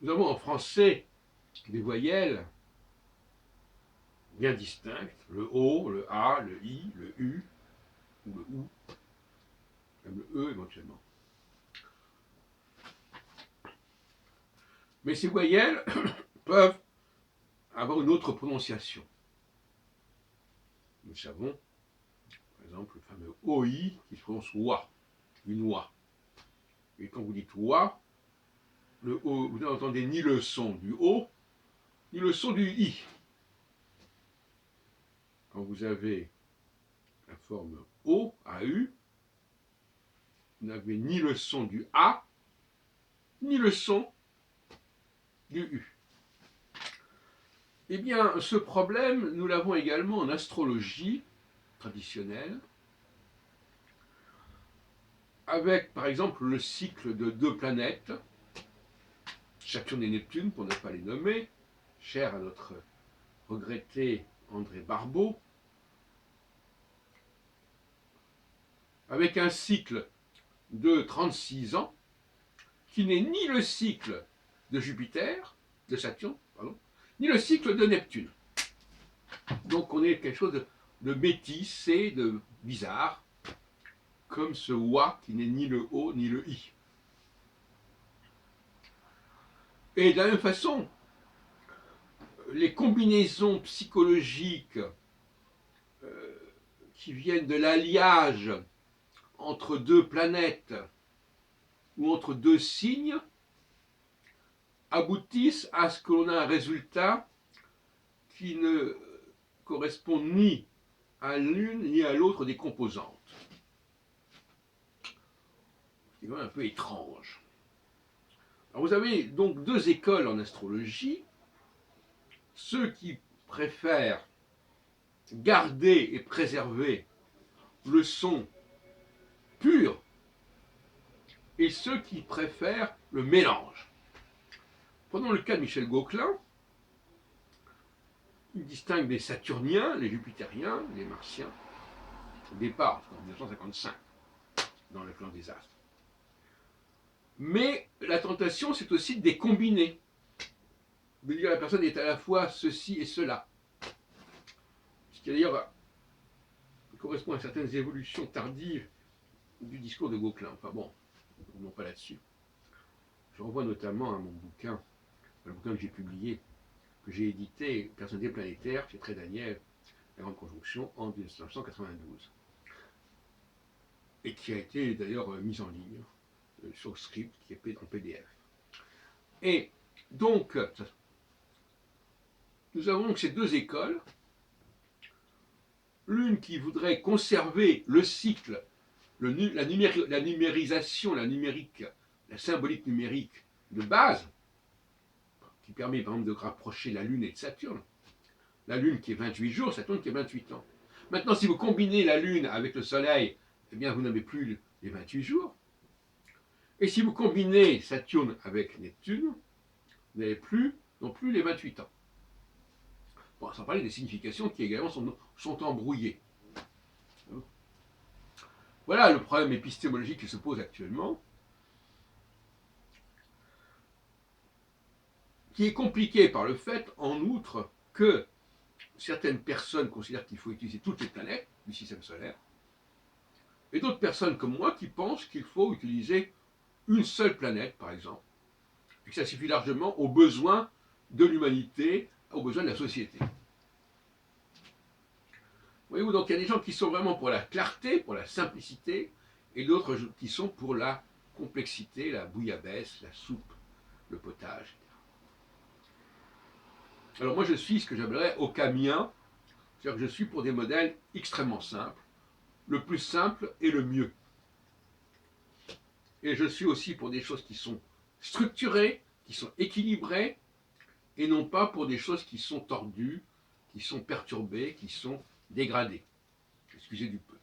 Nous avons en français des voyelles bien distinctes, le O, le A, le I, le U, ou le OU, même le E éventuellement. Mais ces voyelles peuvent avoir une autre prononciation. Nous savons, par exemple, le fameux OI qui se prononce OA, une OA. Et quand vous dites OA, le O, vous n'entendez ni le son du O, ni le son du I. Quand vous avez la forme O, AU, vous n'avez ni le son du A, ni le son du U. Eh bien, ce problème, nous l'avons également en astrologie traditionnelle, avec par exemple le cycle de deux planètes, Saturne et Neptune, pour ne pas les nommer, chers à notre regretté André Barbeau, avec un cycle de 36 ans, qui n'est ni le cycle de Jupiter, de Saturne, pardon, ni le cycle de Neptune. Donc on est quelque chose de métissé, de bizarre, comme ce wa qui n'est ni le o ni le i. Et de la même façon, les combinaisons psychologiques qui viennent de l'alliage entre deux planètes ou entre deux signes aboutissent à ce que l'on a un résultat qui ne correspond ni à l'une ni à l'autre des composantes. C'est quand même un peu étrange. Alors vous avez donc deux écoles en astrologie, ceux qui préfèrent garder et préserver le son pur et ceux qui préfèrent le mélange. Prenons le cas de Michel Gauquelin. Il distingue les Saturniens, les Jupitériens, les Martiens, au départ, en 1955, dans le clan des astres. Mais la tentation, c'est aussi de les combiner, de dire que la personne est à la fois ceci et cela. Ce qui d'ailleurs correspond à certaines évolutions tardives du discours de Gauquelin. Enfin bon, ne revenons pas là-dessus. Je renvoie notamment à mon bouquin, le bouquin que j'ai publié, que j'ai édité, Personnalité planétaire, chez Très Daniel, la Grande Conjonction, en 1992. Et qui a été d'ailleurs mis en ligne sur Script, qui est en PDF. Et donc, nous avons donc ces deux écoles, l'une qui voudrait conserver le cycle, la numérisation, la numérique, la symbolique numérique de base, qui permet par exemple de rapprocher la Lune et de Saturne. La Lune qui est 28 jours, Saturne qui est 28 ans. Maintenant, si vous combinez la Lune avec le Soleil, eh bien vous n'avez plus les 28 jours. Et si vous combinez Saturne avec Neptune, vous n'avez plus non plus les 28 ans. Bon, sans parler des significations qui également sont embrouillées. Voilà le problème épistémologique qui se pose actuellement, qui est compliqué par le fait, en outre, que certaines personnes considèrent qu'il faut utiliser toutes les planètes du système solaire, et d'autres personnes comme moi qui pensent qu'il faut utiliser une seule planète, par exemple, et que ça suffit largement aux besoins de l'humanité, aux besoins de la société. Voyez-vous, donc il y a des gens qui sont vraiment pour la clarté, pour la simplicité, et d'autres qui sont pour la complexité, la bouillabaisse, la soupe, le potage. Alors moi je suis ce que j'appellerais au cas mien, c'est-à-dire que je suis pour des modèles extrêmement simples, le plus simple et le mieux. Et je suis aussi pour des choses qui sont structurées, qui sont équilibrées, et non pas pour des choses qui sont tordues, qui sont perturbées, qui sont dégradées. Excusez du peu.